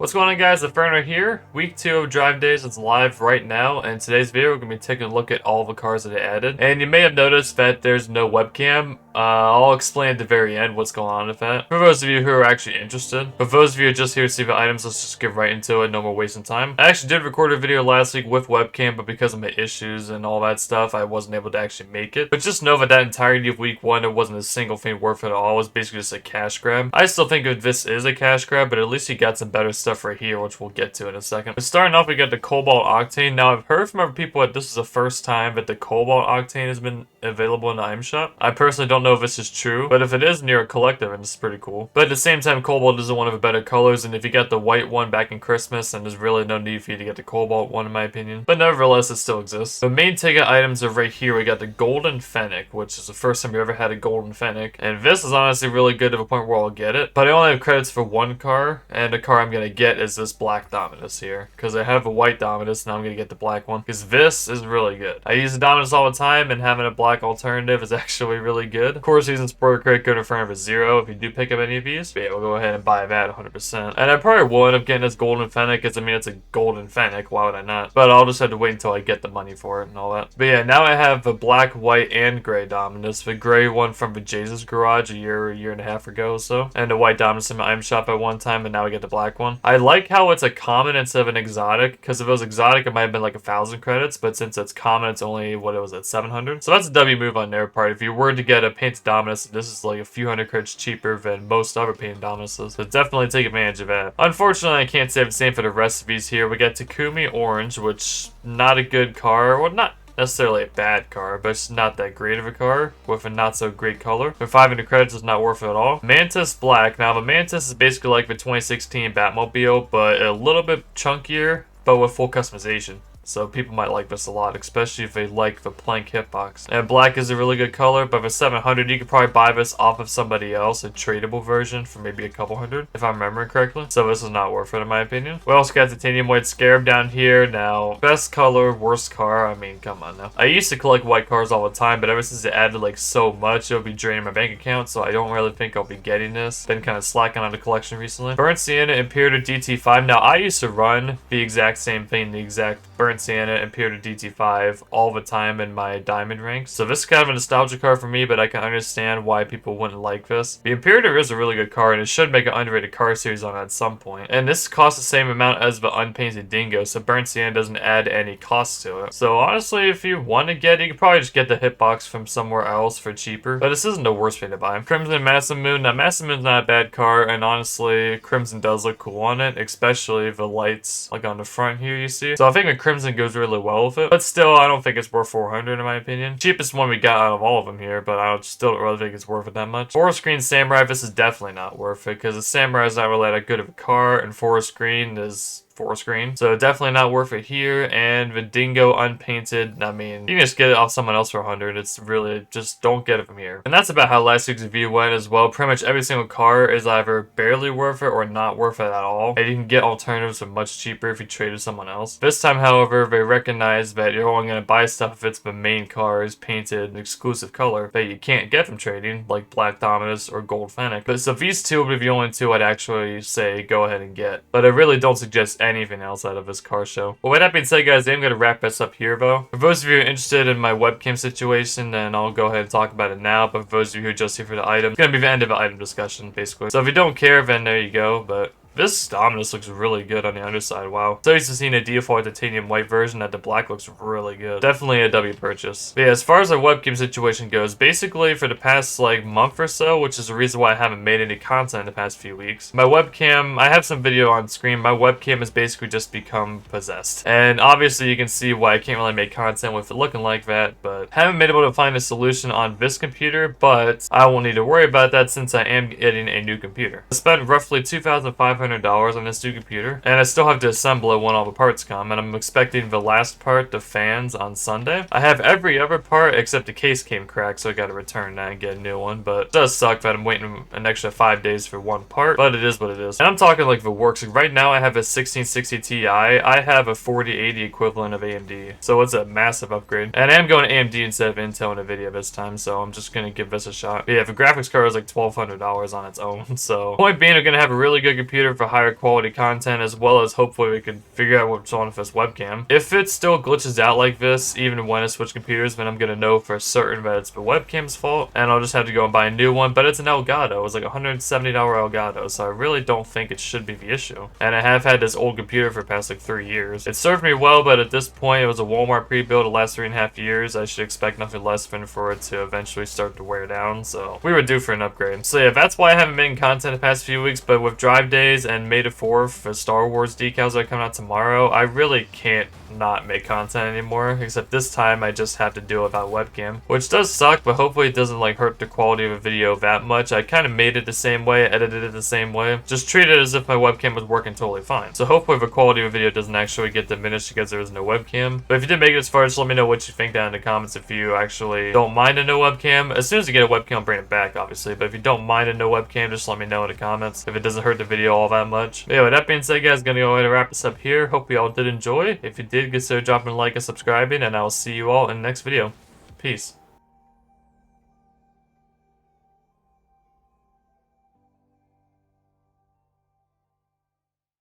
What's going on, guys? Inferno here. Week 2 of Drive Days is live right now, and in today's video we're going to be taking a look at all the cars that I added. And you may have noticed that there's no webcam. I'll explain at the very end what's going on with that, for those of you who are actually interested. But for those of you who are just here to see the items, let's just get right into it, no more wasting time. I actually did record a video last week with webcam, but because of my issues and all that stuff, I wasn't able to actually make it. But just know that that entirety of week 1, there wasn't a single thing worth it at all. It was basically just a cash grab. I still think that this is a cash grab, but at least you got some better stuff right here, which we'll get to in a second. But starting off, we got the Cobalt Octane. Now, I've heard from other people that this is the first time that the Cobalt Octane has been available in the item shop. I personally don't know if this is true, but if it is near a collective, and it's pretty cool. But at the same time, Cobalt isn't one of the better colors, and if you got the white one back in Christmas, then there's really no need for you to get the Cobalt one, in my opinion. But nevertheless, it still exists. The main ticket items are right here. We got the Golden Fennec, which is the first time we ever had a Golden Fennec, and this is honestly really good to the point where I'll get it. But I only have credits for one car, and the car I'm gonna get is this black Dominus here, because I have a white Dominus, and I'm gonna get the black one, because this is really good. I use the Dominus all the time, and having a black alternative is actually really good. Of course, using Spoiler Crate good in front of a 0 if you do pick up any of these. But yeah, we'll go ahead and buy that 100%. And I probably will end up getting this Golden Fennec, because I mean, it's a Golden Fennec, why would I not? But I'll just have to wait until I get the money for it and all that. But yeah, now I have the black, white, and gray Dominus. The gray one from the Jesus Garage a year and a half ago or so. And the white Dominus in my item shop at one time, and now I get the black one. I like how it's a common instead of an exotic, because if it was exotic, it might have been like 1,000 credits, but since it's common, it's only, what it was at 700. So that's a W move on their part. If you were to get a painted Dominus, this is like a few hundred credits cheaper than most other painted Dominuses. So definitely take advantage of that. Unfortunately, I can't say the same for the rest of these here. We got Takumi Orange, which not a good car. Well, not necessarily a bad car, but it's not that great of a car with a not so great color. For 500 credits, it's not worth it at all. Mantis Black. Now, the Mantis is basically like the 2016 Batmobile, but a little bit chunkier, but with full customization. So people might like this a lot, especially if they like the plank hitbox. And black is a really good color, but for 700, you could probably buy this off of somebody else, a tradable version for maybe a couple hundred, if I'm remembering correctly. So this is not worth it in my opinion. We also got Titanium White Scarab down here. Now, best color, worst car. I mean, come on now. I used to collect white cars all the time, but ever since it added like so much, it'll be draining my bank account, so I don't really think I'll be getting this. Been kind of slacking on the collection recently. Burnt Sienna Imperator DT5. Now, I used to run the exact same thing, the exact Burnt Sienna Imperator DT5 all the time in my diamond ranks. So this is kind of a nostalgia car for me, but I can understand why people wouldn't like this. The Imperator is a really good car, and it should make an underrated car series on it at some point. And this costs the same amount as the unpainted Dingo, so Burnt Sienna doesn't add any cost to it. So honestly, if you want to get it, you can probably just get the hitbox from somewhere else for cheaper. But this isn't the worst thing to buy. Crimson Massive Moon. Now, Massive Moon's not a bad car, and honestly, Crimson does look cool on it, especially the lights like on the front here, you see. So I think the Crimson goes really well with it, but still, I don't think it's worth 400 in my opinion. Cheapest one we got out of all of them here, but I still don't really think it's worth it that much. Forest Green Samurai, this is definitely not worth it, because the Samurai is not really that good of a car, and Forest Green is forest green, so definitely not worth it here. And the Dingo unpainted, I mean, you can just get it off someone else for 100. It's really just don't get it from here. And that's about how last week's review went as well. Pretty much every single car is either barely worth it or not worth it at all, and you can get alternatives for much cheaper if you trade with someone else. This time, however, they recognize that you're only going to buy stuff if it's the main car is painted an exclusive color that you can't get from trading, like Black Dominus or Gold Fennec. But so these two would be the only two I'd actually say go ahead and get, but I really don't suggest anything else out of this car show. Well, with that being said, guys, I'm going to wrap this up here, though. For those of you who are interested in my webcam situation, then I'll go ahead and talk about it now. But for those of you who are just here for the item, it's going to be the end of the item discussion, basically. So if you don't care, then there you go, but this Dominus looks really good on the underside, wow. So used to seeing a default titanium white version that the black looks really good. Definitely a W purchase. But yeah, as far as our webcam situation goes, basically for the past like month or so, which is the reason why I haven't made any content in the past few weeks, my webcam, I have some video on screen, my webcam has basically just become possessed. And obviously you can see why I can't really make content with it looking like that, but haven't been able to find a solution on this computer, but I won't need to worry about that since I am getting a new computer. I spent roughly $2,500 on this new computer, and I still have to assemble it when all the parts come, and I'm expecting the last part, the fans, on Sunday. I have every other part except the case came cracked, so I gotta return that and get a new one, but it does suck that I'm waiting an extra 5 days for one part, but it is what it is. And I'm talking like the works. Like right now I have a 1660 Ti, I have a 4080 equivalent of AMD, so it's a massive upgrade. And I am going to AMD instead of Intel in a video this time, so I'm just gonna give this a shot. But yeah, the graphics card is like $1,200 on its own, so point being, I'm gonna have a really good computer computer for higher quality content, as well as hopefully we can figure out what's wrong with this webcam. If it still glitches out like this, even when I switch computers, then I'm gonna know for certain that it's the webcam's fault, and I'll just have to go and buy a new one. But it's an Elgato. It's like a $170 Elgato, so I really don't think it should be the issue. And I have had this old computer for the past like 3 years. It served me well, but at this point, it was a Walmart pre-build. It lasts 3.5 years. I should expect nothing less than for it to eventually start to wear down, so we were due for an upgrade. So yeah, that's why I haven't been content the past few weeks, but with drive days and May the 4th for Star Wars decals that are coming out tomorrow, I really can't not make content anymore, except this time I just have to deal without webcam, which does suck, but hopefully it doesn't like hurt the quality of a video that much. I kind of made it the same way, edited it the same way, just treat it as if my webcam was working totally fine. So hopefully the quality of a video doesn't actually get diminished because there is no webcam. But if you did make it this far, just let me know what you think down in the comments. If you actually don't mind a no webcam, as soon as you get a webcam, I'll bring it back, obviously. But if you don't mind a no webcam, just let me know in the comments if it doesn't hurt the video all that much. But yeah, with that being said, guys, gonna go ahead and wrap this up here. Hope you all did enjoy. If you did, consider dropping a like and subscribing, and I will see you all in the next video. Peace.